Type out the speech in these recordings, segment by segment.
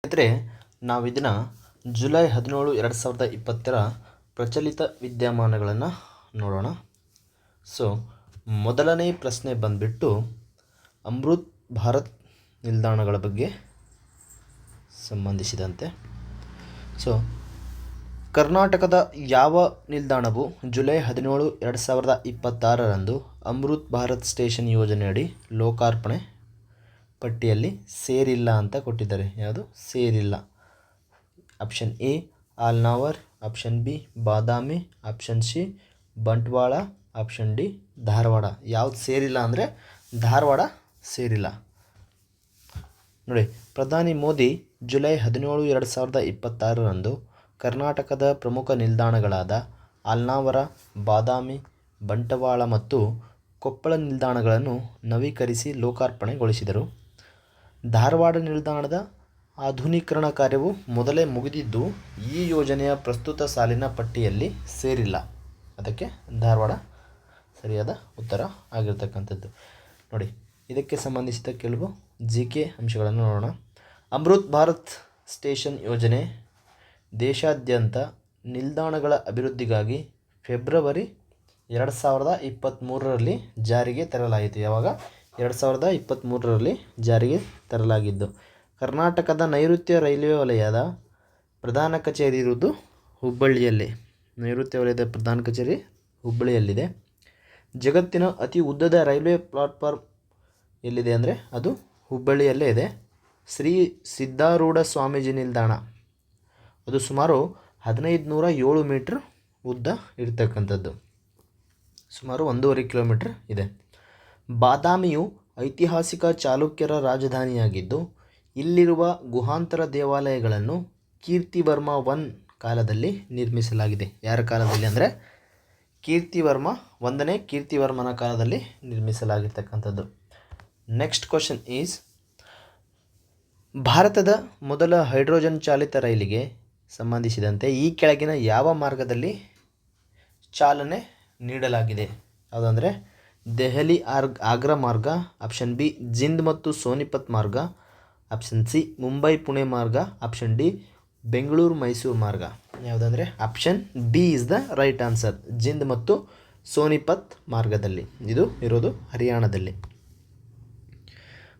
ಸ್ನೇಹಿತರೆ, ನಾವು ಇದನ್ನು ಜುಲೈ 17, 2020 ಪ್ರಚಲಿತ ವಿದ್ಯಮಾನಗಳನ್ನು ನೋಡೋಣ. ಸೊ ಮೊದಲನೇ ಪ್ರಶ್ನೆ ಬಂದುಬಿಟ್ಟು ಅಮೃತ್ ಭಾರತ್ ನಿಲ್ದಾಣಗಳ ಬಗ್ಗೆ ಸಂಬಂಧಿಸಿದಂತೆ. ಸೊ ಕರ್ನಾಟಕದ ಯಾವ ನಿಲ್ದಾಣವು ಜುಲೈ 17, 2026 ಅಮೃತ್ ಭಾರತ್ ಸ್ಟೇಷನ್ ಯೋಜನೆಯಡಿ ಲೋಕಾರ್ಪಣೆ ಪಟ್ಟಿಯಲ್ಲಿ ಸೇರಿಲ್ಲ ಅಂತ ಕೊಟ್ಟಿದ್ದಾರೆ. ಯಾವುದು ಸೇರಿಲ್ಲ? Option A Alnavar, option B Badami, option C Bantwal, option D Dharwad. ಯಾವ್ದು ಸೇರಿಲ್ಲ ಅಂದರೆ ಧಾರವಾಡ ಸೇರಿಲ್ಲ. ನೋಡಿ, ಪ್ರಧಾನಿ ಮೋದಿ ಜುಲೈ 17, 2026 ಕರ್ನಾಟಕದ ಪ್ರಮುಖ ನಿಲ್ದಾಣಗಳಾದ ಆಲ್ನಾವರ, ಬಾದಾಮಿ, ಬಂಟ್ವಾಳ ಮತ್ತು ಕೊಪ್ಪಳ ನಿಲ್ದಾಣಗಳನ್ನು ನವೀಕರಿಸಿ ಲೋಕಾರ್ಪಣೆಗೊಳಿಸಿದರು. ಧಾರವಾಡ ನಿಲ್ದಾಣದ ಆಧುನೀಕರಣ ಕಾರ್ಯವು ಮೊದಲೇ ಮುಗಿದಿದ್ದು ಈ ಯೋಜನೆಯ ಪ್ರಸ್ತುತ ಸಾಲಿನ ಪಟ್ಟಿಯಲ್ಲಿ ಸೇರಿಲ್ಲ. ಅದಕ್ಕೆ ಧಾರವಾಡ ಸರಿಯಾದ ಉತ್ತರ ಆಗಿರ್ತಕ್ಕಂಥದ್ದು. ನೋಡಿ, ಇದಕ್ಕೆ ಸಂಬಂಧಿಸಿದ ಕೆಲವು GK ಅಂಶಗಳನ್ನು ನೋಡೋಣ. ಅಮೃತ್ ಭಾರತ್ ಸ್ಟೇಷನ್ ಯೋಜನೆ ದೇಶಾದ್ಯಂತ ನಿಲ್ದಾಣಗಳ ಅಭಿವೃದ್ಧಿಗಾಗಿ ಫೆಬ್ರವರಿ 2023 ಜಾರಿಗೆ ತರಲಾಯಿತು. ಯಾವಾಗ? 2023 ಜಾರಿಗೆ ತರಲಾಗಿದ್ದು. ಕರ್ನಾಟಕದ ನೈಋತ್ಯ ರೈಲ್ವೆ ವಲಯದ ಪ್ರಧಾನ ಕಚೇರಿ ಇರುವುದು ಹುಬ್ಬಳ್ಳಿಯಲ್ಲಿ. ನೈಋತ್ಯ ವಲಯದ ಪ್ರಧಾನ ಕಚೇರಿ ಹುಬ್ಬಳ್ಳಿಯಲ್ಲಿದೆ. ಜಗತ್ತಿನ ಅತಿ ಉದ್ದದ ರೈಲ್ವೆ ಪ್ಲಾಟ್ಫಾರ್ಮ್ ಎಲ್ಲಿದೆ ಅಂದರೆ ಅದು ಹುಬ್ಬಳ್ಳಿಯಲ್ಲೇ ಇದೆ. ಶ್ರೀ ಸಿದ್ಧಾರೂಢ ಸ್ವಾಮೀಜಿ ನಿಲ್ದಾಣ, ಅದು ಸುಮಾರು 1507 ಮೀಟರ್ ಉದ್ದ ಇರತಕ್ಕಂಥದ್ದು, ಸುಮಾರು 1.5 ಕಿಲೋಮೀಟರ್ ಇದೆ. ಬಾದಾಮಿಯು ಐತಿಹಾಸಿಕ ಚಾಲುಕ್ಯರ ರಾಜಧಾನಿಯಾಗಿದ್ದು ಇಲ್ಲಿರುವ ಗುಹಾಂತರ ದೇವಾಲಯಗಳನ್ನು ಕೀರ್ತಿವರ್ಮ I ಕಾಲದಲ್ಲಿ ನಿರ್ಮಿಸಲಾಗಿದೆ. ಯಾರ ಕಾಲದಲ್ಲಿ ಅಂದರೆ ಒಂದನೇ ಕೀರ್ತಿವರ್ಮನ ಕಾಲದಲ್ಲಿ ನಿರ್ಮಿಸಲಾಗಿರ್ತಕ್ಕಂಥದ್ದು. ನೆಕ್ಸ್ಟ್ ಕ್ವಶನ್ ಈಸ್, ಭಾರತದ ಮೊದಲ ಹೈಡ್ರೋಜನ್ ಚಾಲಿತ ರೈಲಿಗೆ ಸಂಬಂಧಿಸಿದಂತೆ ಈ ಕೆಳಗಿನ ಯಾವ ಮಾರ್ಗದಲ್ಲಿ ಚಾಲನೆ ನೀಡಲಾಗಿದೆ? ಯಾವುದಂದರೆ ದೆಹಲಿ ಆಗ್ರಾ ಮಾರ್ಗ, ಆಪ್ಷನ್ ಬಿ ಜಿಂದ್ ಮತ್ತು ಸೋನಿಪತ್ ಮಾರ್ಗ, ಆಪ್ಷನ್ ಸಿ ಮುಂಬೈ ಪುಣೆ ಮಾರ್ಗ, ಆಪ್ಷನ್ ಡಿ ಬೆಂಗಳೂರು ಮೈಸೂರು ಮಾರ್ಗ. ಯಾವುದಂದರೆ option B is the right answer. Jind ಮತ್ತು ಸೋನಿಪತ್ ಮಾರ್ಗದಲ್ಲಿ. ಇದು ಇರೋದು ಹರಿಯಾಣದಲ್ಲಿ.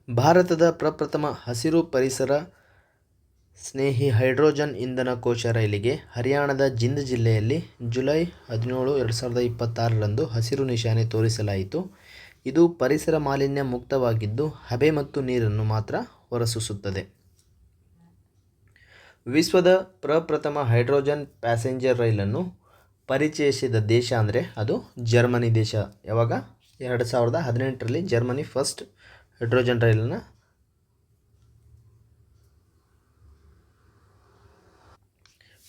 ಭಾರತದ ಪ್ರಪ್ರಥಮ ಹಸಿರು ಪರಿಸರ ಸ್ನೇಹಿ ಹೈಡ್ರೋಜನ್ ಇಂಧನ ಕೋಶ ರೈಲಿಗೆ ಹರಿಯಾಣದ ಜಿಂದ್ ಜಿಲ್ಲೆಯಲ್ಲಿ ಜುಲೈ 17, 2026 ಹಸಿರು ನಿಶಾನೆ ತೋರಿಸಲಾಯಿತು. ಇದು ಪರಿಸರ ಮಾಲಿನ್ಯ ಮುಕ್ತವಾಗಿದ್ದು ಹಬೆ ಮತ್ತು ನೀರನ್ನು ಮಾತ್ರ ಹೊರಸೂಸುತ್ತದೆ. ವಿಶ್ವದ ಪ್ರಪ್ರಥಮ ಹೈಡ್ರೋಜನ್ ಪ್ಯಾಸೆಂಜರ್ ರೈಲನ್ನು ಪರಿಚಯಿಸಿದ ದೇಶ ಅಂದರೆ ಅದು ಜರ್ಮನಿ ದೇಶ. ಯಾವಾಗ? 2018 ಜರ್ಮನಿ ಫಸ್ಟ್ ಹೈಡ್ರೋಜನ್ ರೈಲನ್ನು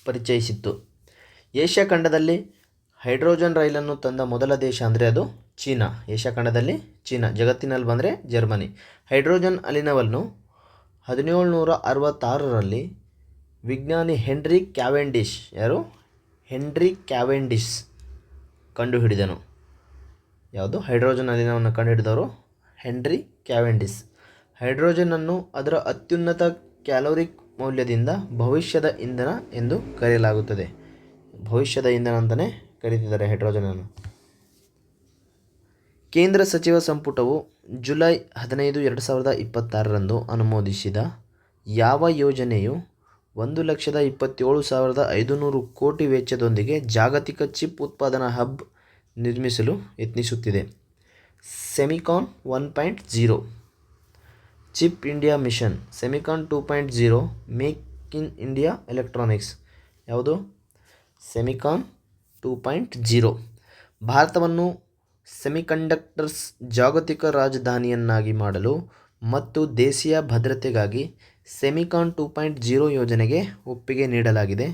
ಪರಿಚಯಿಸಿತ್ತು. ಏಷ್ಯಾ ಖಂಡದಲ್ಲಿ ಹೈಡ್ರೋಜನ್ ರೈಲನ್ನು ತಂದ ಮೊದಲ ದೇಶ ಅಂದರೆ ಅದು ಚೀನಾ. ಏಷ್ಯಾ ಖಂಡದಲ್ಲಿ ಚೀನಾ, ಜಗತ್ತಿನಲ್ಲಿ ಬಂದರೆ ಜರ್ಮನಿ. ಹೈಡ್ರೋಜನ್ ಅನಿಲವನ್ನು 1766 ವಿಜ್ಞಾನಿ ಹೆನ್ರಿ ಕ್ಯಾವೆಂಡಿಶ್, ಯಾರು? ಹೆನ್ರಿ ಕ್ಯಾವೆಂಡಿಶ್ ಕಂಡುಹಿಡಿದನು. ಯಾವುದು? ಹೈಡ್ರೋಜನ್ ಅನಿಲವನ್ನು ಕಂಡುಹಿಡಿದವರು ಹೆನ್ರಿ ಕ್ಯಾವೆಂಡಿಶ್. ಹೈಡ್ರೋಜನನ್ನು ಅದರ ಅತ್ಯುನ್ನತ ಕ್ಯಾಲೋರಿಕ್ ಮೌಲ್ಯದಿಂದ ಭವಿಷ್ಯದ ಇಂಧನ ಎಂದು ಕರೆಯಲಾಗುತ್ತದೆ. ಭವಿಷ್ಯದ ಇಂಧನ ಅಂತಲೇ ಕರೀತಿದ್ದಾರೆ ಹೈಡ್ರೋಜನನ್ನು. ಕೇಂದ್ರ ಸಚಿವ ಸಂಪುಟವು ಜುಲೈ 15, 2026 ಅನುಮೋದಿಸಿದ ಯಾವ ಯೋಜನೆಯು 1,27,500 ಕೋಟಿ ವೆಚ್ಚದೊಂದಿಗೆ ಜಾಗತಿಕ ಚಿಪ್ ಉತ್ಪಾದನಾ ಹಬ್ ನಿರ್ಮಿಸಲು ಯತ್ನಿಸುತ್ತಿದೆ? Semicon 1.0, chip India mission, Semicon 2.0, make in India electronics. ಯಾವುದು? ಸೆಮಿಕಾನ್ 2.0. ಭಾರತವನ್ನು ಸೆಮಿಕಂಡಕ್ಟರ್ಸ್ ಜಾಗತಿಕ ರಾಜಧಾನಿಯನ್ನಾಗಿ ಮಾಡಲು ಮತ್ತು ದೇಶೀಯ ಭದ್ರತೆಗಾಗಿ ಸೆಮಿಕಾನ್ 2.0 ಯೋಜನೆಗೆ ಒಪ್ಪಿಗೆ ನೀಡಲಾಗಿದೆ.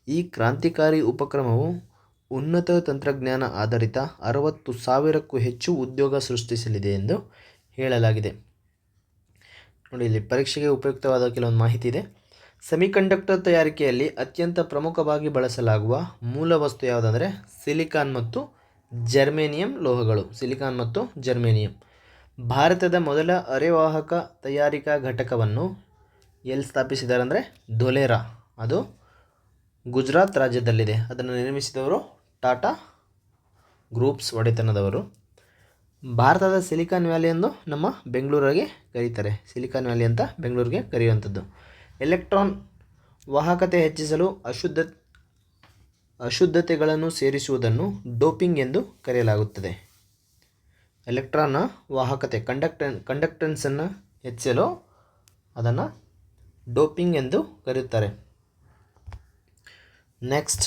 ಈ ಕ್ರಾಂತಿಕಾರಿ ಉಪಕ್ರಮವು ಉನ್ನತ ತಂತ್ರಜ್ಞಾನ ಆಧಾರಿತ 60,000ಕ್ಕೂ ಹೆಚ್ಚು ಉದ್ಯೋಗ ಸೃಷ್ಟಿಸಲಿದೆ ಎಂದು ಹೇಳಲಾಗಿದೆ. ನೋಡಿ, ಇಲ್ಲಿ ಪರೀಕ್ಷೆಗೆ ಉಪಯುಕ್ತವಾದ ಕೆಲವೊಂದು ಮಾಹಿತಿ ಇದೆ. ಸೆಮಿಕಂಡಕ್ಟರ್ ತಯಾರಿಕೆಯಲ್ಲಿ ಅತ್ಯಂತ ಪ್ರಮುಖವಾಗಿ ಬಳಸಲಾಗುವ ಮೂಲ ವಸ್ತು ಯಾವುದಂದರೆ ಸಿಲಿಕಾನ್ ಮತ್ತು ಜರ್ಮೇನಿಯಂ ಲೋಹಗಳು. ಸಿಲಿಕಾನ್ ಮತ್ತು ಜರ್ಮೇನಿಯಂ. ಭಾರತದ ಮೊದಲ ಅರೆವಾಹಕ ತಯಾರಿಕಾ ಘಟಕವನ್ನು ಎಲ್ಲಿ ಸ್ಥಾಪಿಸಿದ್ದಾರೆ ಅಂದರೆ ಧೊಲೇರಾ, ಅದು ಗುಜರಾತ್ ರಾಜ್ಯದಲ್ಲಿದೆ. ಅದನ್ನು ನಿರ್ಮಿಸಿದವರು ಟಾಟಾ ಗ್ರೂಪ್ಸ್ ಒಡೆತನದವರು. ಭಾರತದ ಸಿಲಿಕಾನ್ ವ್ಯಾಲಿ ಎಂದು ನಮ್ಮ ಬೆಂಗಳೂರಿಗೆ ಕರೀತಾರೆ. ಸಿಲಿಕಾನ್ ವ್ಯಾಲಿ ಅಂತ ಬೆಂಗಳೂರಿಗೆ ಕರೆಯುವಂಥದ್ದು. ಎಲೆಕ್ಟ್ರಾನ್ ವಾಹಕತೆ ಹೆಚ್ಚಿಸಲು ಅಶುದ್ಧತೆಗಳನ್ನು ಸೇರಿಸುವುದನ್ನು ಡೋಪಿಂಗ್ ಎಂದು ಕರೆಯಲಾಗುತ್ತದೆ. ಎಲೆಕ್ಟ್ರಾನ್ನ ವಾಹಕತೆ ಕಂಡಕ್ಟೆನ್ಸನ್ನು ಹೆಚ್ಚಿಸಲು ಅದನ್ನು ಡೋಪಿಂಗ್ ಎಂದು ಕರೆಯುತ್ತಾರೆ. ನೆಕ್ಸ್ಟ್,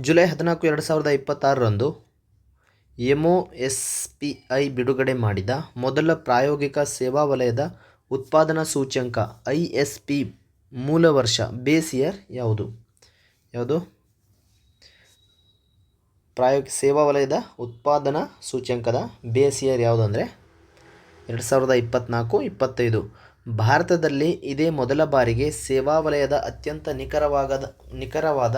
ಜುಲೈ 14, 2026ರಂದು MOSPI ಬಿಡುಗಡೆ ಮಾಡಿದ ಮೊದಲ ಪ್ರಾಯೋಗಿಕ ಸೇವಾ ವಲಯದ ಉತ್ಪಾದನಾ ಸೂಚ್ಯಂಕ ISP ಮೂಲ ವರ್ಷ ಬೇಸ್ ಇಯರ್ ಯಾವುದು? ಪ್ರಾಯೋಗಿಕ ಸೇವಾ ವಲಯದ ಉತ್ಪಾದನಾ ಸೂಚ್ಯಂಕದ ಬೇಸ್ ಇಯರ್ ಯಾವುದು ಅಂದರೆ 2024-25. ಭಾರತದಲ್ಲಿ ಇದೇ ಮೊದಲ ಬಾರಿಗೆ ಸೇವಾ ವಲಯದ ಅತ್ಯಂತ ನಿಖರವಾದ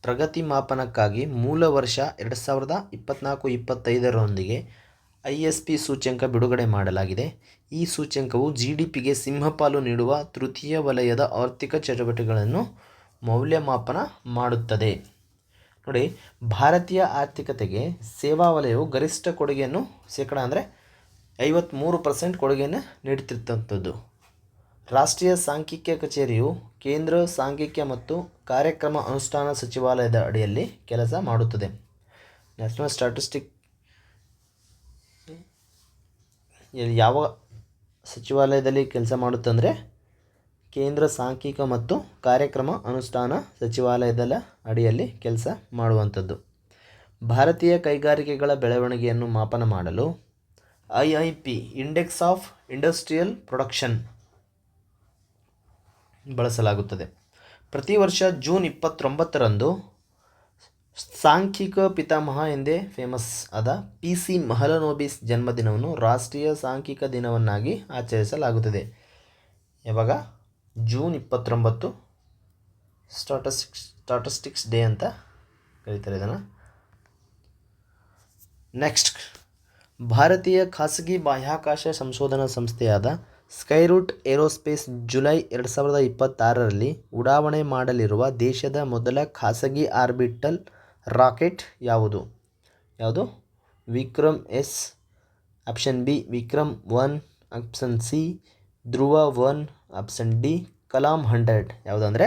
ಪ್ರಗತಿ ಮಾಪನಕ್ಕಾಗಿ ಮೂಲ ವರ್ಷ 2024-25ರೊಂದಿಗೆ ISP ಸೂಚ್ಯಂಕ ಬಿಡುಗಡೆ ಮಾಡಲಾಗಿದೆ. ಈ ಸೂಚ್ಯಂಕವು GDPಗೆ ಸಿಂಹಪಾಲು ನೀಡುವ ತೃತೀಯ ವಲಯದ ಆರ್ಥಿಕ ಚಟುವಟಿಕೆಗಳನ್ನು ಮೌಲ್ಯಮಾಪನ ಮಾಡುತ್ತದೆ. ನೋಡಿ, ಭಾರತೀಯ ಆರ್ಥಿಕತೆಗೆ ಸೇವಾ ವಲಯವು ಗರಿಷ್ಠ ಕೊಡುಗೆಯನ್ನು ಅಂದರೆ 53% ಕೊಡುಗೆಯನ್ನು ನೀಡುತ್ತಿರುವಂಥದ್ದು. ರಾಷ್ಟ್ರೀಯ ಸಾಂಖ್ಯಿಕ ಕಚೇರಿಯು ಕೇಂದ್ರ ಸಾಂಖ್ಯಿಕ ಮತ್ತು ಕಾರ್ಯಕ್ರಮ ಅನುಷ್ಠಾನ ಸಚಿವಾಲಯದ ಅಡಿಯಲ್ಲಿ ಕೆಲಸ ಮಾಡುತ್ತದೆ. ನ್ಯಾಷನಲ್ ಸ್ಟ್ಯಾಟಿಸ್ಟಿಕ್ ಯಾವ ಸಚಿವಾಲಯದಲ್ಲಿ ಕೆಲಸ ಮಾಡುತ್ತಂದರೆ ಕೇಂದ್ರ ಸಾಂಖ್ಯಿಕ ಮತ್ತು ಕಾರ್ಯಕ್ರಮ ಅನುಷ್ಠಾನ ಸಚಿವಾಲಯದ ಅಡಿಯಲ್ಲಿ ಕೆಲಸ ಮಾಡುವಂಥದ್ದು. ಭಾರತೀಯ ಕೈಗಾರಿಕೆಗಳ ಬೆಳವಣಿಗೆಯನ್ನು ಮಾಪನ ಮಾಡಲು IIP index of industrial production ಬಳಸಲಾಗುತ್ತದೆ. ಪ್ರತಿ ವರ್ಷ ಜೂನ್ 29ರಂದು ಸಾಂಖ್ಯಿಕ ಪಿತಾಮಹ ಎಂದೇ ಫೇಮಸ್ ಆದ PC ಮಹಲನೋಬಿಸ್ ಜನ್ಮದಿನವನ್ನು ರಾಷ್ಟ್ರೀಯ ಸಾಂಖ್ಯಿಕ ದಿನವನ್ನಾಗಿ ಆಚರಿಸಲಾಗುತ್ತದೆ. ಯಾವಾಗ? ಜೂನ್ 29 ಸ್ಟಾಟಿಸ್ಟಿಕ್ಸ್ ಡೇ ಅಂತ ಕರೀತಾರೆ ಇದನ್ನು. ನೆಕ್ಸ್ಟ್, ಭಾರತೀಯ ಖಾಸಗಿ ಬಾಹ್ಯಾಕಾಶ ಸಂಶೋಧನಾ ಸಂಸ್ಥೆಯಾದ ಸ್ಕೈರೂಟ್ ಏರೋಸ್ಪೇಸ್ ಜುಲೈ 2026ರಲ್ಲಿ ಉಡಾವಣೆ ಮಾಡಲಿರುವ ದೇಶದ ಮೊದಲ ಖಾಸಗಿ ಆರ್ಬಿಟಲ್ ರಾಕೆಟ್ ಯಾವುದು? Vikram S, option B Vikram 1, option C Dhruva 1, option D Kalam 100. ಯಾವುದಂದರೆ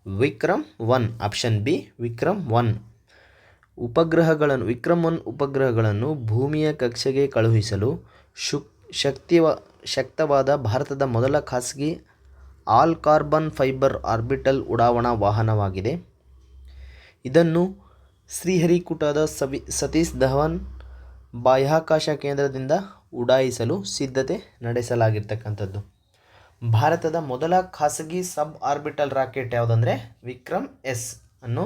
ವಿಕ್ರಮ್ 1, ಆಪ್ಷನ್ B ವಿಕ್ರಮ್ 1. ವಿಕ್ರಮ್ 1 ಉಪಗ್ರಹಗಳನ್ನು ಭೂಮಿಯ ಕಕ್ಷೆಗೆ ಕಳುಹಿಸಲು ಶಕ್ತವಾದ ಭಾರತದ ಮೊದಲ ಖಾಸಗಿ ಆಲ್ ಕಾರ್ಬನ್ ಫೈಬರ್ ಆರ್ಬಿಟಲ್ ಉಡಾವಣಾ ವಾಹನವಾಗಿದೆ. ಇದನ್ನು ಶ್ರೀಹರಿಕೋಟಾದ ಸತೀಶ್ ಧವನ್ ಬಾಹ್ಯಾಕಾಶ ಕೇಂದ್ರದಿಂದ ಉಡಾಯಿಸಲು ಸಿದ್ಧತೆ ನಡೆಸಲಾಗಿರ್ತಕ್ಕಂಥದ್ದು. ಭಾರತದ ಮೊದಲ ಖಾಸಗಿ ಸಬ್ ಆರ್ಬಿಟಲ್ ರಾಕೆಟ್ ಯಾವುದಂದರೆ ವಿಕ್ರಮ್ S ಅನ್ನು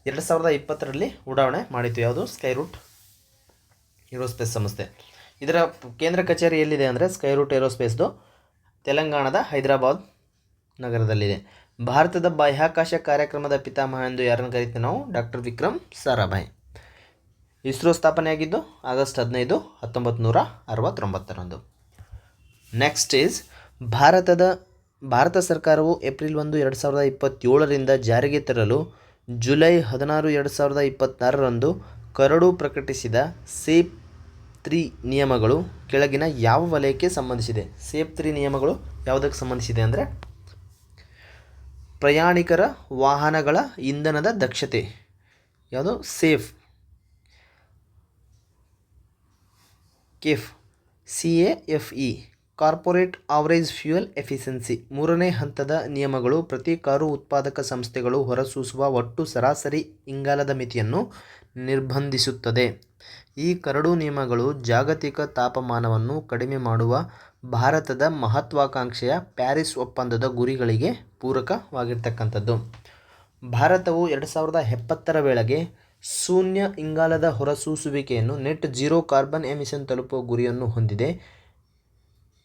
2020ರಲ್ಲಿ ಉಡಾವಣೆ ಮಾಡಿತು. ಯಾವುದು? ಸ್ಕೈರೂಟ್ ಏರೋಸ್ಪೇಸ್ ಸಂಸ್ಥೆ. ಇದರ ಕೇಂದ್ರ ಕಚೇರಿ ಎಲ್ಲಿದೆ ಅಂದರೆ ಸ್ಕೈರೂಟ್ ಏರೋಸ್ಪೇಸ್ದು ತೆಲಂಗಾಣದ ಹೈದರಾಬಾದ್ ನಗರದಲ್ಲಿದೆ. ಭಾರತದ ಬಾಹ್ಯಾಕಾಶ ಕಾರ್ಯಕ್ರಮದ ಪಿತಾಮಹ ಎಂದು ಯಾರನ್ನು ಕರಿತೀವಿ ನಾವು? ಡಾಕ್ಟರ್ ವಿಕ್ರಮ್ ಸಾರಾಭಾಯ್. ಇಸ್ರೋ ಸ್ಥಾಪನೆಯಾಗಿದ್ದು ಆಗಸ್ಟ್ 15, 1969ರಂದು. ನೆಕ್ಸ್ಟ್ ಈಸ್ ಭಾರತ ಸರ್ಕಾರವು ಏಪ್ರಿಲ್ 1, 2027ರಿಂದ ಜಾರಿಗೆ ತರಲು ಜುಲೈ 16, 2026ರಂದು ಕರಡು ಪ್ರಕಟಿಸಿದ ಸೇಫ್ 3 ನಿಯಮಗಳು ಕೆಳಗಿನ ಯಾವ ವಲಯಕ್ಕೆ ಸಂಬಂಧಿಸಿದೆ? ಸೇಫ್ 3 ನಿಯಮಗಳು ಯಾವುದಕ್ಕೆ ಸಂಬಂಧಿಸಿದೆ ಅಂದರೆ ಪ್ರಯಾಣಿಕರ ವಾಹನಗಳ ಇಂಧನದ ದಕ್ಷತೆ. ಯಾವುದು? CAFE corporate average fuel efficiency. 3ನೇ ಹಂತದ ನಿಯಮಗಳು ಪ್ರತಿ ಕಾರು ಉತ್ಪಾದಕ ಸಂಸ್ಥೆಗಳು ಹೊರಸೂಸುವ ಒಟ್ಟು ಸರಾಸರಿ ಇಂಗಾಲದ ಮಿತಿಯನ್ನು ನಿರ್ಬಂಧಿಸುತ್ತದೆ. ಈ ಕರಡು ನಿಯಮಗಳು ಜಾಗತಿಕ ತಾಪಮಾನವನ್ನು ಕಡಿಮೆ ಮಾಡುವ ಭಾರತದ ಮಹತ್ವಾಕಾಂಕ್ಷೆಯ ಪ್ಯಾರಿಸ್ ಒಪ್ಪಂದದ ಗುರಿಗಳಿಗೆ ಪೂರಕವಾಗಿರ್ತಕ್ಕಂಥದ್ದು. ಭಾರತವು 2070ರ ವೇಳೆಗೆ ಶೂನ್ಯ ಇಂಗಾಲದ ಹೊರಸೂಸುವಿಕೆಯನ್ನು ನೆಟ್ ಝೀರೋ ಕಾರ್ಬನ್ ಎಮಿಷನ್ ತಲುಪುವ ಗುರಿಯನ್ನು ಹೊಂದಿದೆ.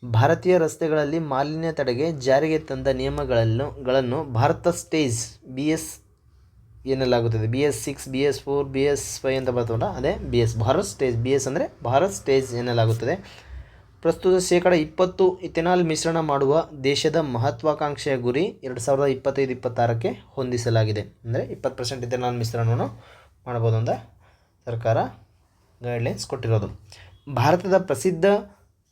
ಭಾರತೀಯ ರಸ್ತೆಗಳಲ್ಲಿ ಮಾಲಿನ್ಯ ತಡೆಗೆ ಜಾರಿಗೆ ತಂದ ನಿಯಮಗಳನ್ನು ಭಾರತ ಸ್ಟೇಜ್ ಎನ್ನಲಾಗುತ್ತದೆ. BS6, BS4, BS5 ಅಂತ ಬರ್ತವಲ್ಲ ಅದೇ BS, ಭಾರತ್ ಸ್ಟೇಜ್. BS ಅಂದರೆ ಭಾರತ್ ಸ್ಟೇಜ್ ಎನ್ನಲಾಗುತ್ತದೆ. ಪ್ರಸ್ತುತ 20% ಇಥೆನಾಲ್ ಮಿಶ್ರಣ ಮಾಡುವ ದೇಶದ ಮಹತ್ವಾಕಾಂಕ್ಷೆಯ ಗುರಿ 2025-26ಕ್ಕೆ ಹೊಂದಿಸಲಾಗಿದೆ. ಅಂದರೆ 20% ಇಥೆನಾಲ್ ಮಿಶ್ರಣವನ್ನು ಮಾಡ್ಬೋದು ಅಂತ ಸರ್ಕಾರ ಗೈಡ್ಲೈನ್ಸ್ ಕೊಟ್ಟಿರೋದು. ಭಾರತದ ಪ್ರಸಿದ್ಧ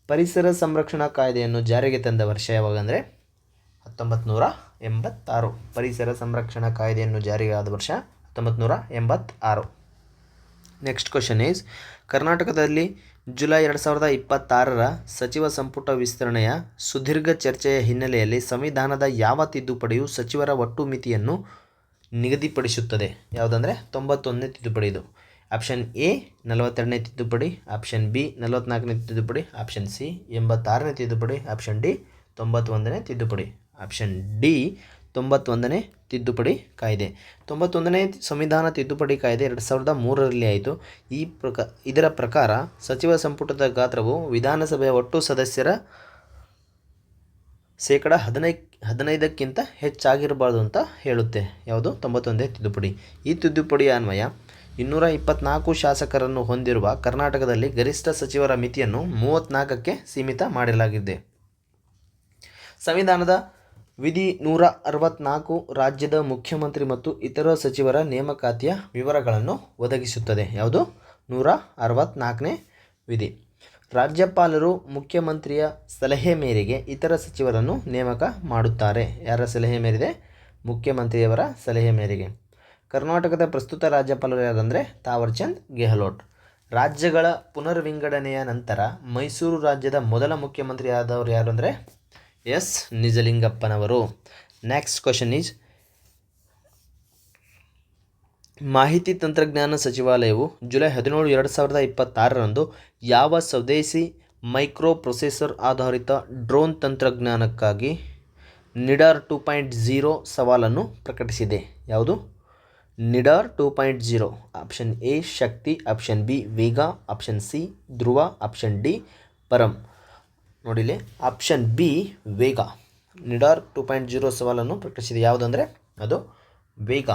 ಪರಿಸರ ಸಂರಕ್ಷಣಾ ಕಾಯ್ದೆಯನ್ನು ಜಾರಿಗೆ ತಂದ ವರ್ಷ ಯಾವಾಗ ಅಂದರೆ 1986. ಪರಿಸರ ಸಂರಕ್ಷಣಾ ಕಾಯ್ದೆಯನ್ನು ಜಾರಿಗೆ ಆದ ವರ್ಷ 1986. ನೆಕ್ಸ್ಟ್ ಕ್ವಶನ್ ಈಸ್, ಕರ್ನಾಟಕದಲ್ಲಿ ಜುಲೈ 2026ರ ಸಚಿವ ಸಂಪುಟ ವಿಸ್ತರಣೆಯ ಸುದೀರ್ಘ ಚರ್ಚೆಯ ಹಿನ್ನೆಲೆಯಲ್ಲಿ ಸಂವಿಧಾನದ ಯಾವ ತಿದ್ದುಪಡಿಯು ಸಚಿವರ ಒಟ್ಟು ಮಿತಿಯನ್ನು ನಿಗದಿಪಡಿಸುತ್ತದೆ? ಯಾವುದಂದರೆ 91ನೇ ತಿದ್ದುಪಡಿ. ಇದು ಆಪ್ಷನ್ ಎ 42ನೇ ತಿದ್ದುಪಡಿ, ಆಪ್ಷನ್ ಬಿ 44ನೇ ತಿದ್ದುಪಡಿ, ಆಪ್ಷನ್ ಸಿ 86ನೇ ತಿದ್ದುಪಡಿ, ಆಪ್ಷನ್ ಡಿ 91ನೇ ತಿದ್ದುಪಡಿ. ಆಪ್ಷನ್ ಡಿ 91ನೇ ತಿದ್ದುಪಡಿ ಕಾಯ್ದೆ. 91ನೇ ಸಂವಿಧಾನ ತಿದ್ದುಪಡಿ ಕಾಯ್ದೆ 2003ರಲ್ಲಿ ಆಯಿತು. ಇದರ ಪ್ರಕಾರ ಸಚಿವ ಸಂಪುಟದ ಗಾತ್ರವು ವಿಧಾನಸಭೆಯ ಒಟ್ಟು ಸದಸ್ಯರ 15%ಕ್ಕಿಂತ ಹೆಚ್ಚಾಗಿರಬಾರ್ದು ಅಂತ ಹೇಳುತ್ತೆ. ಯಾವುದು? 91ನೇ ತಿದ್ದುಪಡಿ. ಈ ತಿದ್ದುಪಡಿಯ ಅನ್ವಯ 224 ಶಾಸಕರನ್ನು ಹೊಂದಿರುವ ಕರ್ನಾಟಕದಲ್ಲಿ ಗರಿಷ್ಠ ಸಚಿವರ ಮಿತಿಯನ್ನು 34ಕ್ಕೆ ಸೀಮಿತ ಮಾಡಲಾಗಿದೆ. ಸಂವಿಧಾನದ ವಿಧಿ 164 ರಾಜ್ಯದ ಮುಖ್ಯಮಂತ್ರಿ ಮತ್ತು ಇತರ ಸಚಿವರ ನೇಮಕಾತಿಯ ವಿವರಗಳನ್ನು ಒದಗಿಸುತ್ತದೆ. ಯಾವುದು? 164ನೇ ವಿಧಿ. ರಾಜ್ಯಪಾಲರು ಮುಖ್ಯಮಂತ್ರಿಯ ಸಲಹೆ ಮೇರೆಗೆ ಇತರ ಸಚಿವರನ್ನು ನೇಮಕ ಮಾಡುತ್ತಾರೆ. ಯಾರ ಸಲಹೆ ಮೇರೆಗೆ? ಮುಖ್ಯಮಂತ್ರಿಯವರ ಸಲಹೆ ಮೇರೆಗೆ. ಕರ್ನಾಟಕದ ಪ್ರಸ್ತುತ ರಾಜ್ಯಪಾಲರು ಯಾರಂದರೆ ತಾವರ್ಚಂದ್ ಗೆಹ್ಲೋಟ್. ರಾಜ್ಯಗಳ ಪುನರ್ವಿಂಗಡಣೆಯ ನಂತರ ಮೈಸೂರು ರಾಜ್ಯದ ಮೊದಲ ಮುಖ್ಯಮಂತ್ರಿ ಆದವರು ಯಾರು ಅಂದರೆ ಎಸ್ ನಿಜಲಿಂಗಪ್ಪನವರು. ನೆಕ್ಸ್ಟ್ ಕ್ವಶನ್ ಈಸ್, ಮಾಹಿತಿ ತಂತ್ರಜ್ಞಾನ ಸಚಿವಾಲಯವು ಜುಲೈ 17, 2026ರಂದು ಯಾವ ಸ್ವದೇಶಿ ಮೈಕ್ರೋ ಪ್ರೊಸೆಸರ್ ಆಧಾರಿತ ಡ್ರೋನ್ ತಂತ್ರಜ್ಞಾನಕ್ಕಾಗಿ ನಿಡಾರ್ 2.0 ಸವಾಲನ್ನು ಪ್ರಕಟಿಸಿದೆ? ಯಾವುದು? ನಿಡಾರ್ 2.0. Option A Shakti, option B ವೇಗ, ಆಪ್ಷನ್ ಸಿ ಧ್ರುವ, ಆಪ್ಷನ್ ಡಿ ಪರಂ. ನೋಡಿಲಿ, ಆಪ್ಷನ್ ಬಿ ವೇಗ. ನಿಡಾರ್ 2.0 ಸವಾಲನ್ನು ಪ್ರಕಟಿಸಿದೆ. ಯಾವುದಂದರೆ ಅದು ವೇಗ.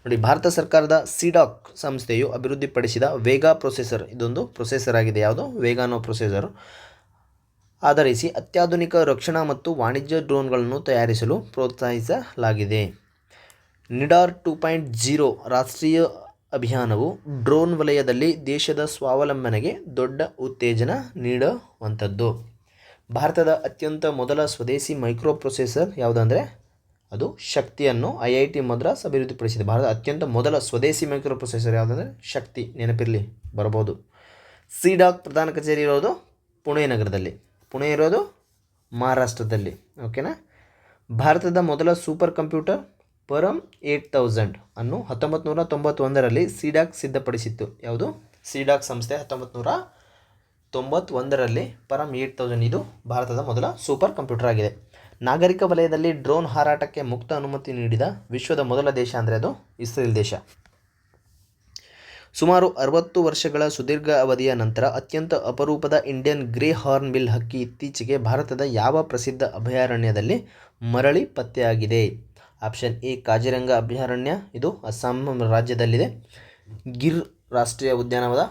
ನೋಡಿ, ಭಾರತ ಸರ್ಕಾರದ ಸಿಡಾಕ್ ಸಂಸ್ಥೆಯು ಅಭಿವೃದ್ಧಿಪಡಿಸಿದ ವೇಗ ಪ್ರೊಸೆಸರ್ ಇದೊಂದು ಪ್ರೊಸೆಸರ್ ಆಗಿದೆ. ಯಾವುದು? ವೇಗ ಅನ್ನೋ ಪ್ರೊಸೆಸರ್ ಆಧರಿಸಿ ಅತ್ಯಾಧುನಿಕ ರಕ್ಷಣಾ ಮತ್ತು ವಾಣಿಜ್ಯ ಡ್ರೋನ್ಗಳನ್ನು ತಯಾರಿಸಲು ಪ್ರೋತ್ಸಾಹಿಸಲಾಗಿದೆ. ನಿಡಾರ್ 2.0 ರಾಷ್ಟ್ರೀಯ ಅಭಿಯಾನವು ಡ್ರೋನ್ ವಲಯದಲ್ಲಿ ದೇಶದ ಸ್ವಾವಲಂಬನೆಗೆ ದೊಡ್ಡ ಉತ್ತೇಜನ ನೀಡುವಂಥದ್ದು. ಭಾರತದ ಅತ್ಯಂತ ಮೊದಲ ಸ್ವದೇಶಿ ಮೈಕ್ರೋ ಪ್ರೊಸೆಸರ್ ಯಾವುದಂದರೆ ಅದು ಶಕ್ತಿಯನ್ನು IIT ಮದ್ರಾಸ್ ಅಭಿವೃದ್ಧಿಪಡಿಸಿದೆ. ಭಾರತದ ಅತ್ಯಂತ ಮೊದಲ ಸ್ವದೇಶಿ ಮೈಕ್ರೋ ಪ್ರೊಸೆಸರ್ ಯಾವುದಂದರೆ ಶಕ್ತಿ. ನೆನಪಿರಲಿ, ಬರಬಹುದು. ಸಿಡಾಕ್ ಪ್ರಧಾನ ಕಚೇರಿ ಇರೋದು ಪುಣೆ ನಗರದಲ್ಲಿ. ಪುಣೆ ಇರೋದು ಮಹಾರಾಷ್ಟ್ರದಲ್ಲಿ. ಓಕೆನಾ. ಭಾರತದ ಮೊದಲ ಸೂಪರ್ ಕಂಪ್ಯೂಟರ್ ಪರಂ 8000 ಅನ್ನು 1991ರಲ್ಲಿ ಸಿಡಾಕ್ ಸಿದ್ಧಪಡಿಸಿತ್ತು. ಯಾವುದು? ಸಿಡಾಕ್ ಸಂಸ್ಥೆ 1991ರಲ್ಲಿ ಪರಂ 8000 ಇದು ಭಾರತದ ಮೊದಲ ಸೂಪರ್ ಕಂಪ್ಯೂಟರ್ ಆಗಿದೆ. ನಾಗರಿಕ ವಲಯದಲ್ಲಿ ಡ್ರೋನ್ ಹಾರಾಟಕ್ಕೆ ಮುಕ್ತ ಅನುಮತಿ ನೀಡಿದ ವಿಶ್ವದ ಮೊದಲ ದೇಶ ಅಂದರೆ ಅದು ಇಸ್ರೇಲ್ ದೇಶ. ಸುಮಾರು 60 ವರ್ಷಗಳ ಸುದೀರ್ಘ ಅವಧಿಯ ನಂತರ ಅತ್ಯಂತ ಅಪರೂಪದ ಇಂಡಿಯನ್ ಗ್ರೇ ಹಾರ್ನ್ ಬಿಲ್ ಹಕ್ಕಿ ಇತ್ತೀಚೆಗೆ ಭಾರತದ ಯಾವ ಪ್ರಸಿದ್ಧ ಅಭಯಾರಣ್ಯದಲ್ಲಿ ಮರಳಿ ಪತ್ತೆಯಾಗಿದೆ? ಆಪ್ಷನ್ ಎ ಕಾಜಿರಂಗ ಅಭಯಾರಣ್ಯ, ಇದು ಅಸ್ಸಾಂ ರಾಜ್ಯದಲ್ಲಿದೆ. ಗಿರ್ ರಾಷ್ಟ್ರೀಯ ಉದ್ಯಾನವನ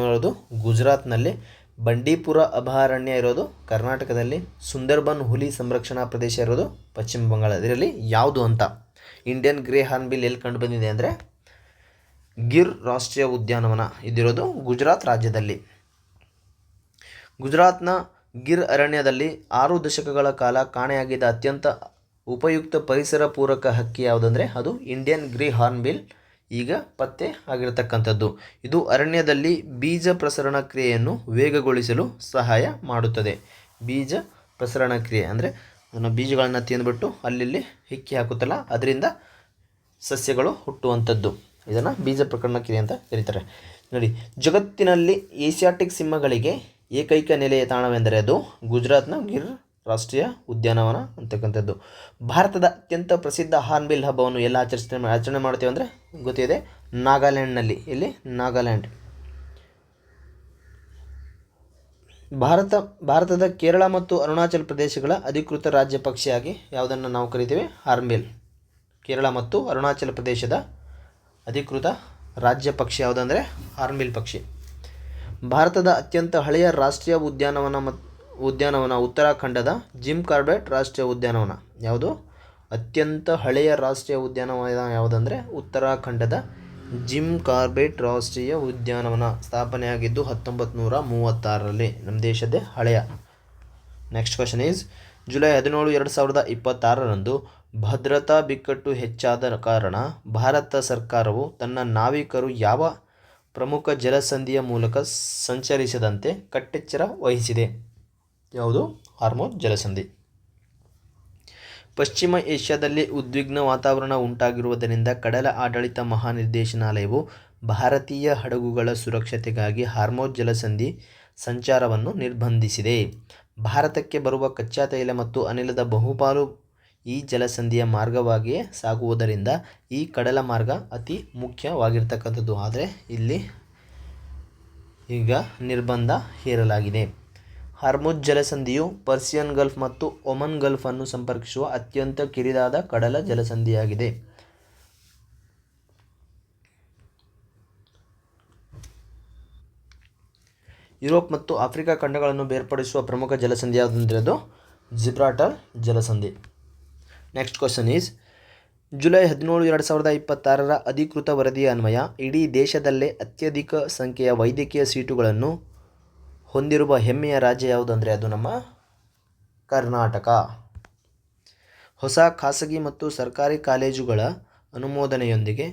ಇರೋದು ಗುಜರಾತ್ನಲ್ಲಿ. ಬಂಡೀಪುರ ಅಭಯಾರಣ್ಯ ಇರೋದು ಕರ್ನಾಟಕದಲ್ಲಿ. ಸುಂದರ್ಬನ್ ಹುಲಿ ಸಂರಕ್ಷಣಾ ಪ್ರದೇಶ ಇರೋದು ಪಶ್ಚಿಮ ಬಂಗಾಳ. ಇದರಲ್ಲಿ ಯಾವುದು ಅಂತ? ಇಂಡಿಯನ್ ಗ್ರೇ ಹಾರ್ನ್ ಬಿಲ್ ಎಲ್ಲಿ ಕಂಡು ಬಂದಿದೆ ಅಂದರೆ ಗಿರ್ ರಾಷ್ಟ್ರೀಯ ಉದ್ಯಾನವನ ಇದಿರೋದು ಗುಜರಾತ್ ರಾಜ್ಯದಲ್ಲಿ. ಗುಜರಾತ್ನ ಗಿರ್ ಅರಣ್ಯದಲ್ಲಿ 6 ದಶಕಗಳ ಕಾಲ ಕಾಣೆಯಾಗಿದ್ದ ಅತ್ಯಂತ ಉಪಯುಕ್ತ ಪರಿಸರ ಪೂರಕ ಹಕ್ಕಿ ಯಾವುದಂದರೆ ಅದು ಇಂಡಿಯನ್ ಗ್ರೇ ಹಾರ್ನ್ ಬಿಲ್ ಈಗ ಪತ್ತೆ ಆಗಿರತಕ್ಕಂಥದ್ದು. ಇದು ಅರಣ್ಯದಲ್ಲಿ ಬೀಜ ಪ್ರಸರಣ ಕ್ರಿಯೆಯನ್ನು ವೇಗಗೊಳಿಸಲು ಸಹಾಯ ಮಾಡುತ್ತದೆ. ಬೀಜ ಪ್ರಸರಣ ಕ್ರಿಯೆ ಅಂದರೆ ಅದನ್ನು ಬೀಜಗಳನ್ನು ತಿಂದುಬಿಟ್ಟು ಅಲ್ಲಿ ಹಿಕ್ಕಿ ಹಾಕುತ್ತಲ್ಲ, ಅದರಿಂದ ಸಸ್ಯಗಳು ಹುಟ್ಟುವಂಥದ್ದು. ಇದನ್ನು ಬೀಜ ಪ್ರಕರಣ ಕ್ರಿಯೆ ಅಂತ ಕರೀತಾರೆ. ನೋಡಿ, ಜಗತ್ತಿನಲ್ಲಿ ಏಷ್ಯಾಟಿಕ್ ಸಿಂಹಗಳಿಗೆ ಏಕೈಕ ನೆಲೆಯ ತಾಣವೆಂದರೆ ಅದು ಗುಜರಾತ್ನ ಗಿರ್ ರಾಷ್ಟ್ರೀಯ ಉದ್ಯಾನವನ ಅಂತಕ್ಕಂಥದ್ದು. ಭಾರತದ ಅತ್ಯಂತ ಪ್ರಸಿದ್ಧ ಹಾರ್ನ್ಬಿಲ್ ಹಬ್ಬವನ್ನು ಎಲ್ಲ ಆಚರಣೆ ಮಾಡ್ತೇವೆ ಅಂದರೆ ಗೊತ್ತಿದೆ, ನಾಗಾಲ್ಯಾಂಡ್ನಲ್ಲಿ. ಇಲ್ಲಿ ನಾಗಾಲ್ಯಾಂಡ್. ಭಾರತದ ಕೇರಳ ಮತ್ತು ಅರುಣಾಚಲ ಪ್ರದೇಶಗಳ ಅಧಿಕೃತ ರಾಜ್ಯ ಪಕ್ಷಿಯಾಗಿ ಯಾವುದನ್ನು ನಾವು ಕರಿತೀವಿ? ಹಾರ್ನ್ಬಿಲ್. ಕೇರಳ ಮತ್ತು ಅರುಣಾಚಲ ಪ್ರದೇಶದ ಅಧಿಕೃತ ರಾಜ್ಯ ಪಕ್ಷಿ ಯಾವುದಂದರೆ ಹಾರ್ನ್ಬಿಲ್ ಪಕ್ಷಿ. ಭಾರತದ ಅತ್ಯಂತ ಹಳೆಯ ರಾಷ್ಟ್ರೀಯ ಉದ್ಯಾನವನ ಉತ್ತರಾಖಂಡದ ಜಿಮ್ ಕಾರ್ಬೆಟ್ ರಾಷ್ಟ್ರೀಯ ಉದ್ಯಾನವನ. ಯಾವುದು ಅತ್ಯಂತ ಹಳೆಯ ರಾಷ್ಟ್ರೀಯ ಉದ್ಯಾನವನ ಯಾವುದಂದರೆ ಉತ್ತರಾಖಂಡದ ಜಿಮ್ ಕಾರ್ಬೆಟ್ ರಾಷ್ಟ್ರೀಯ ಉದ್ಯಾನವನ. ಸ್ಥಾಪನೆಯಾಗಿದ್ದು 1936ರಲ್ಲಿ. ನಮ್ಮ ದೇಶದ್ದೇ ಹಳೆಯ. ನೆಕ್ಸ್ಟ್ ಕ್ವಶನ್ ಈಸ್ ಜುಲೈ 17, 2026ರಂದು ಭದ್ರತಾ ಬಿಕ್ಕಟ್ಟು ಹೆಚ್ಚಾದ ಕಾರಣ ಭಾರತ ಸರ್ಕಾರವು ತನ್ನ ನಾವಿಕರು ಯಾವ ಪ್ರಮುಖ ಜಲಸಂಧಿಯ ಮೂಲಕ ಸಂಚರಿಸದಂತೆ ಕಟ್ಟೆಚ್ಚರ ವಹಿಸಿದೆ. ಯಾವುದು ಹಾರ್ಮೋನ್ ಜಲಸಂಧಿ. ಪಶ್ಚಿಮ ಏಷ್ಯಾದಲ್ಲಿ ಉದ್ವಿಗ್ನ ವಾತಾವರಣ ಉಂಟಾಗಿರುವುದರಿಂದ ಕಡಲ ಆಡಳಿತ ಮಹಾನಿರ್ದೇಶನಾಲಯವು ಭಾರತೀಯ ಹಡಗುಗಳ ಸುರಕ್ಷತೆಗಾಗಿ ಹಾರ್ಮೋನ್ ಜಲಸಂಧಿ ಸಂಚಾರವನ್ನು ನಿರ್ಬಂಧಿಸಿದೆ. ಭಾರತಕ್ಕೆ ಬರುವ ಕಚ್ಚಾ ತೈಲ ಮತ್ತು ಅನಿಲದ ಬಹುಪಾಲು ಈ ಜಲಸಂಧಿಯ ಮಾರ್ಗವಾಗಿಯೇ ಸಾಗುವುದರಿಂದ ಈ ಕಡಲ ಮಾರ್ಗ ಅತಿ ಮುಖ್ಯವಾಗಿರ್ತಕ್ಕಂಥದ್ದು. ಆದರೆ ಇಲ್ಲಿ ಈಗ ನಿರ್ಬಂಧ ಹೇರಲಾಗಿದೆ. ಹಾರ್ಮುಜ್ ಜಲಸಂಧಿಯು ಪರ್ಸಿಯನ್ ಗಲ್ಫ್ ಮತ್ತು ಒಮನ್ ಗಲ್ಫ್ ಅನ್ನು ಸಂಪರ್ಕಿಸುವ ಅತ್ಯಂತ ಕಿರಿದಾದ ಕಡಲ ಜಲಸಂಧಿಯಾಗಿದೆ. ಯುರೋಪ್ ಮತ್ತು ಆಫ್ರಿಕಾ ಖಂಡಗಳನ್ನು ಬೇರ್ಪಡಿಸುವ ಪ್ರಮುಖ ಜಲಸಂಧಿ ಯಾವುದಂದರೆ ಅದು ಜಿಬ್ರಾಲ್ಟರ್ ಜಲಸಂಧಿ. ನೆಕ್ಸ್ಟ್ ಕ್ವಶನ್ ಈಸ್ ಜುಲೈ 17, 2026ರ ಅಧಿಕೃತ ವರದಿಯ ಅನ್ವಯ ಇಡೀ ದೇಶದಲ್ಲೇ ಅತ್ಯಧಿಕ ಸಂಖ್ಯೆಯ ವೈದ್ಯಕೀಯ ಸೀಟುಗಳನ್ನು ಹೊಂದಿರುವ ಹೆಮ್ಮೆಯ ರಾಜ್ಯ ಯಾವುದಂದರೆ ಅದು ನಮ್ಮ ಕರ್ನಾಟಕ. ಹೊಸ ಖಾಸಗಿ ಮತ್ತು ಸರ್ಕಾರಿ ಕಾಲೇಜುಗಳ ಅನುಮೋದನೆಯೊಂದಿಗೆ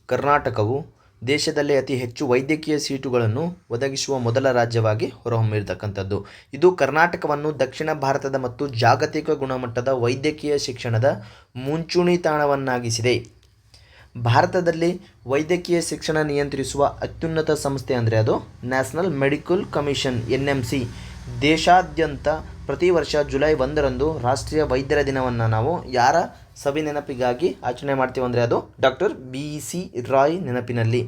ಕರ್ನಾಟಕವು ದೇಶದಲ್ಲೇ ಅತಿ ಹೆಚ್ಚು ವೈದ್ಯಕೀಯ ಸೀಟುಗಳನ್ನು ಒದಗಿಸುವ ಮೊದಲ ರಾಜ್ಯವಾಗಿ ಹೊರಹೊಮ್ಮಿರತಕ್ಕಂಥದ್ದು. ಇದು ಕರ್ನಾಟಕವನ್ನು ದಕ್ಷಿಣ ಭಾರತದ ಮತ್ತು ಜಾಗತಿಕ ಗುಣಮಟ್ಟದ ವೈದ್ಯಕೀಯ ಶಿಕ್ಷಣದ ಮುಂಚೂಣಿ ತಾಣವನ್ನಾಗಿಸಿದೆ. ಭಾರತದಲ್ಲಿ ವೈದ್ಯಕೀಯ ಶಿಕ್ಷಣ ನಿಯಂತ್ರಿಸುವ ಅತ್ಯುನ್ನತ ಸಂಸ್ಥೆ ಅಂದರೆ ಅದು ನ್ಯಾಷನಲ್ ಮೆಡಿಕಲ್ ಕಮಿಷನ್ NMC. ದೇಶಾದ್ಯಂತ ಪ್ರತಿ ವರ್ಷ ಜುಲೈ 1ರಂದು ರಾಷ್ಟ್ರೀಯ ವೈದ್ಯರ ದಿನವನ್ನು ನಾವು ಯಾರ ಸವಿ ನೆನಪಿಗಾಗಿ ಆಚರಣೆ ಮಾಡ್ತೀವಿ ಅಂದರೆ ಅದು ಡಾಕ್ಟರ್ BC ರಾಯ್ ನೆನಪಿನಲ್ಲಿ.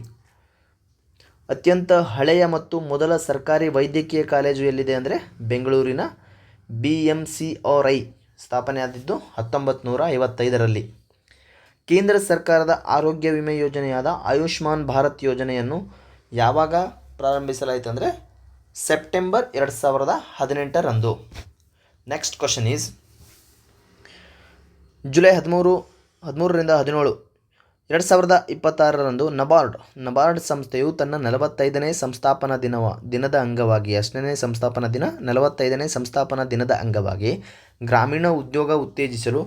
ಅತ್ಯಂತ ಹಳೆಯ ಮತ್ತು ಮೊದಲ ಸರ್ಕಾರಿ ವೈದ್ಯಕೀಯ ಕಾಲೇಜು ಎಲ್ಲಿದೆ ಅಂದರೆ ಬೆಂಗಳೂರಿನ BMCRI. ಸ್ಥಾಪನೆಯಾದದ್ದು 1955ರಲ್ಲಿ. ಕೇಂದ್ರ ಸರ್ಕಾರದ ಆರೋಗ್ಯ ವಿಮೆ ಯೋಜನೆಯಾದ ಆಯುಷ್ಮಾನ್ ಭಾರತ್ ಯೋಜನೆಯನ್ನು ಯಾವಾಗ ಪ್ರಾರಂಭಿಸಲಾಯಿತು ಅಂದರೆ ಸೆಪ್ಟೆಂಬರ್ 2018ರಂದು. ನೆಕ್ಸ್ಟ್ ಕ್ವಶನ್ ಈಸ್ ಜುಲೈ 13ರಿಂದ 17, 2026ರಂದು ನಬಾರ್ಡ್ ಸಂಸ್ಥೆಯು ತನ್ನ 45ನೇ ಸಂಸ್ಥಾಪನಾ ದಿನದ ಅಂಗವಾಗಿ 45ನೇ ಸಂಸ್ಥಾಪನಾ ದಿನದ ಅಂಗವಾಗಿ ಗ್ರಾಮೀಣ ಉದ್ಯೋಗ ಉತ್ತೇಜಿಸಲು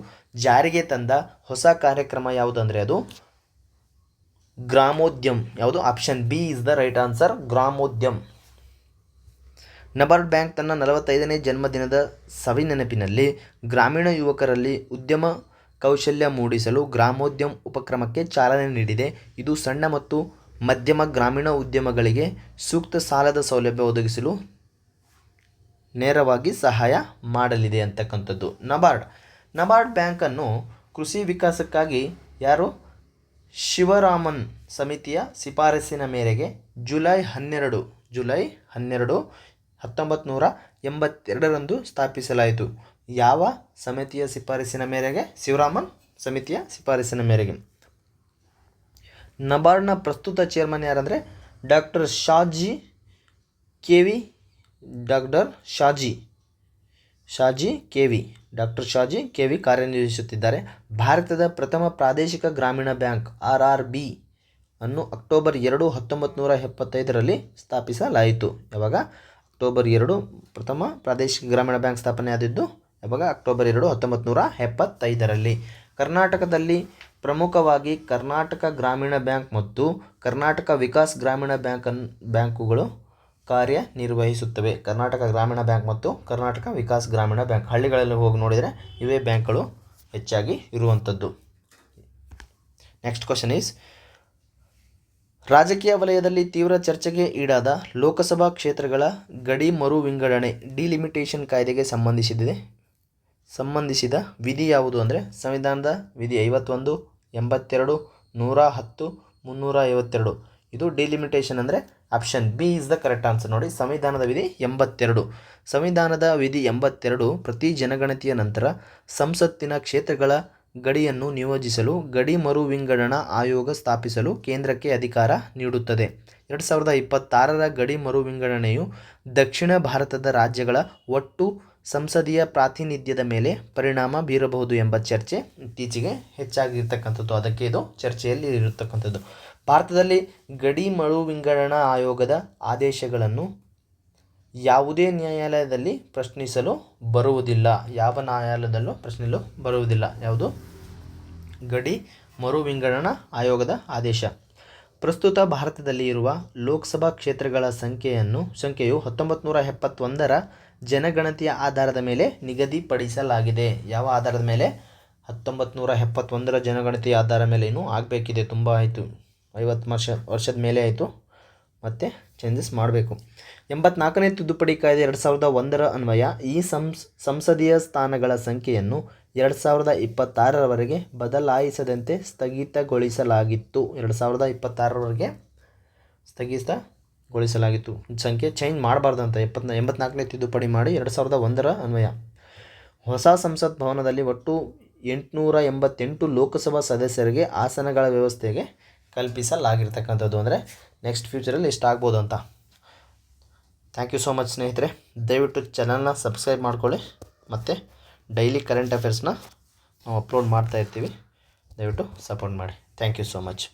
ಜಾರಿಗೆ ತಂದ ಹೊಸ ಕಾರ್ಯಕ್ರಮ ಯಾವುದಂದರೆ ಅದು ಗ್ರಾಮೋದ್ಯಮ್. ಯಾವುದು option B is the right answer, Gramodyam. NABARD bank ತನ್ನ 45ನೇ ಜನ್ಮದಿನದ ಸವಿ ನೆನಪಿನಲ್ಲಿ ಗ್ರಾಮೀಣ ಯುವಕರಲ್ಲಿ ಉದ್ಯಮ ಕೌಶಲ್ಯ ಮೂಡಿಸಲು ಗ್ರಾಮೋದ್ಯಮ್ ಉಪಕ್ರಮಕ್ಕೆ ಚಾಲನೆ ನೀಡಿದೆ. ಇದು ಸಣ್ಣ ಮತ್ತು ಮಧ್ಯಮ ಗ್ರಾಮೀಣ ಉದ್ಯಮಗಳಿಗೆ ಸೂಕ್ತ ಸಾಲದ ಸೌಲಭ್ಯ ಒದಗಿಸಲು ನೇರವಾಗಿ ಸಹಾಯ ಮಾಡಲಿದೆ ಅಂತಕ್ಕಂಥದ್ದು. ನಬಾರ್ಡ್ ಬ್ಯಾಂಕನ್ನು ಕೃಷಿ ವಿಕಾಸಕ್ಕಾಗಿ ಯಾರು ಶಿವರಾಮನ್ ಸಮಿತಿಯ ಶಿಫಾರಸಿನ ಮೇರೆಗೆ ಜುಲೈ 12, 1982ರಂದು ಸ್ಥಾಪಿಸಲಾಯಿತು. ಯಾವ ಸಮಿತಿಯ ಶಿಫಾರಸಿನ ಮೇರೆಗೆ? ಶಿವರಾಮನ್ ಸಮಿತಿಯ ಶಿಫಾರಸಿನ ಮೇರೆಗೆ. ನಬಾರ್ಡ್ನ ಪ್ರಸ್ತುತ ಚೇರ್ಮನ್ ಯಾರಂದರೆ ಡಾಕ್ಟರ್ ಶಾಜಿ ಕೆವಿ ಕಾರ್ಯನಿರ್ವಹಿಸುತ್ತಿದ್ದಾರೆ. ಭಾರತದ ಪ್ರಥಮ ಪ್ರಾದೇಶಿಕ ಗ್ರಾಮೀಣ ಬ್ಯಾಂಕ್ RRB ಅನ್ನು ಅಕ್ಟೋಬರ್ 2, 1975ರಲ್ಲಿ ಸ್ಥಾಪಿಸಲಾಯಿತು. ಯಾವಾಗ? ಅಕ್ಟೋಬರ್ 2 ಪ್ರಥಮ ಪ್ರಾದೇಶಿಕ ಗ್ರಾಮೀಣ ಬ್ಯಾಂಕ್ ಸ್ಥಾಪನೆಯಾದದ್ದು ಯಾವಾಗ? ಅಕ್ಟೋಬರ್ 2, 1975ರಲ್ಲಿ. ಕರ್ನಾಟಕದಲ್ಲಿ ಪ್ರಮುಖವಾಗಿ ಕರ್ನಾಟಕ ಗ್ರಾಮೀಣ ಬ್ಯಾಂಕ್ ಮತ್ತು ಕರ್ನಾಟಕ ವಿಕಾಸ್ ಗ್ರಾಮೀಣ ಬ್ಯಾಂಕುಗಳು ಕಾರ್ಯನಿರ್ವಹಿಸುತ್ತವೆ. ಕರ್ನಾಟಕ ಗ್ರಾಮೀಣ ಬ್ಯಾಂಕ್ ಮತ್ತು ಕರ್ನಾಟಕ ವಿಕಾಸ್ ಗ್ರಾಮೀಣ ಬ್ಯಾಂಕ್. ಹಳ್ಳಿಗಳಲ್ಲಿ ಹೋಗಿ ನೋಡಿದರೆ ಇವೇ ಬ್ಯಾಂಕ್ಗಳು ಹೆಚ್ಚಾಗಿ ಇರುವಂಥದ್ದು. ನೆಕ್ಸ್ಟ್ ಕ್ವಶನ್ ಈಸ್ ರಾಜಕೀಯ ವಲಯದಲ್ಲಿ ತೀವ್ರ ಚರ್ಚೆಗೆ ಈಡಾದ ಲೋಕಸಭಾ ಕ್ಷೇತ್ರಗಳ ಗಡಿ ಮರು ವಿಂಗಡಣೆ ಡಿಲಿಮಿಟೇಷನ್ ಕಾಯ್ದೆಗೆ ಸಂಬಂಧಿಸಿದ ವಿಧಿ ಯಾವುದು ಅಂದರೆ ಸಂವಿಧಾನದ ವಿಧಿ 51, 82, 110, 352. ಇದು ಡಿಲಿಮಿಟೇಷನ್ ಅಂದರೆ option B is the correct answer. ನೋಡಿ, ಸಂವಿಧಾನದ ವಿಧಿ 82. ಸಂವಿಧಾನದ ವಿಧಿ 82 ಪ್ರತಿ ಜನಗಣತಿಯ ನಂತರ ಸಂಸತ್ತಿನ ಕ್ಷೇತ್ರಗಳ ಗಡಿಯನ್ನು ನಿಯೋಜಿಸಲು ಗಡಿ ಮರು ವಿಂಗಡಣಾ ಆಯೋಗ ಸ್ಥಾಪಿಸಲು ಕೇಂದ್ರಕ್ಕೆ ಅಧಿಕಾರ ನೀಡುತ್ತದೆ. 2026ರ ಗಡಿ ಮರು ವಿಂಗಡಣೆಯು ದಕ್ಷಿಣ ಭಾರತದ ರಾಜ್ಯಗಳ ಒಟ್ಟು ಸಂಸದೀಯ ಪ್ರಾತಿನಿಧ್ಯದ ಮೇಲೆ ಪರಿಣಾಮ ಬೀರಬಹುದು ಎಂಬ ಚರ್ಚೆ ಇತ್ತೀಚೆಗೆ ಹೆಚ್ಚಾಗಿರ್ತಕ್ಕಂಥದ್ದು. ಅದಕ್ಕೆ ಇದು ಚರ್ಚೆಯಲ್ಲಿ ಇರತಕ್ಕಂಥದ್ದು. ಭಾರತದಲ್ಲಿ ಗಡಿ ಮರು ವಿಂಗಡಣಾ ಆಯೋಗದ ಆದೇಶಗಳನ್ನು ಯಾವುದೇ ನ್ಯಾಯಾಲಯದಲ್ಲಿ ಪ್ರಶ್ನಿಸಲು ಬರುವುದಿಲ್ಲ. ಯಾವ ನ್ಯಾಯಾಲಯದಲ್ಲೂ ಪ್ರಶ್ನಿಸಲು ಬರುವುದಿಲ್ಲ. ಯಾವುದು? ಗಡಿ ಮರು ವಿಂಗಡಣಾ ಆಯೋಗದ ಆದೇಶ. ಪ್ರಸ್ತುತ ಭಾರತದಲ್ಲಿ ಇರುವ ಲೋಕಸಭಾ ಕ್ಷೇತ್ರಗಳ ಸಂಖ್ಯೆಯು 1971ರ ಜನಗಣತಿಯ ಆಧಾರದ ಮೇಲೆ ನಿಗದಿಪಡಿಸಲಾಗಿದೆ. ಯಾವ ಆಧಾರದ ಮೇಲೆ? 1971ರ ಜನಗಣತಿಯ ಆಧಾರದ ಮೇಲೆ. ಇನ್ನೂ ಆಗಬೇಕಿದೆ, ತುಂಬ ಆಯಿತು, 50 ವರ್ಷದ ಮೇಲೆ ಆಯಿತು, ಮತ್ತು ಚೇಂಜಸ್ ಮಾಡಬೇಕು. 84ನೇ ತಿದ್ದುಪಡಿ ಕಾಯ್ದೆ 2001ರ ಅನ್ವಯ ಈ ಸಂಸದೀಯ ಸ್ಥಾನಗಳ ಸಂಖ್ಯೆಯನ್ನು 2026ರವರೆಗೆ ಬದಲಾಯಿಸದಂತೆ ಸ್ಥಗಿತಗೊಳಿಸಲಾಗಿತ್ತು. 2026ರವರೆಗೆ ಸ್ಥಗಿತಗೊಳಿಸಲಾಗಿತ್ತು. ಸಂಖ್ಯೆ ಚೇಂಜ್ ಮಾಡಬಾರ್ದಂತ 84ನೇ ತಿದ್ದುಪಡಿ ಮಾಡಿ 2001ರ ಅನ್ವಯ. ಹೊಸ ಸಂಸತ್ ಭವನದಲ್ಲಿ ಒಟ್ಟು 888 ಲೋಕಸಭಾ ಸದಸ್ಯರಿಗೆ ಆಸನಗಳ ವ್ಯವಸ್ಥೆಗೆ ಕಲ್ಪಿಸಲಾಗಿರ್ತಕ್ಕಂಥದ್ದು. ಅಂದರೆ ನೆಕ್ಸ್ಟ್ ಫ್ಯೂಚರಲ್ಲಿ ಎಷ್ಟಾಗ್ಬೋದು ಅಂತ. ಥ್ಯಾಂಕ್ ಯು ಸೋ ಮಚ್ ಸ್ನೇಹಿತರೆ. ದಯವಿಟ್ಟು ಚಾನಲ್ನ ಸಬ್ಸ್ಕ್ರೈಬ್ ಮಾಡ್ಕೊಳ್ಳಿ, ಮತ್ತು ಡೈಲಿ ಕರೆಂಟ್ ಅಫೇರ್ಸ್ನ ನಾವು ಅಪ್ಲೋಡ್ ಮಾಡ್ತಾ ಇರ್ತೀವಿ. ದಯವಿಟ್ಟು ಸಪೋರ್ಟ್ ಮಾಡಿ. Thank you so much.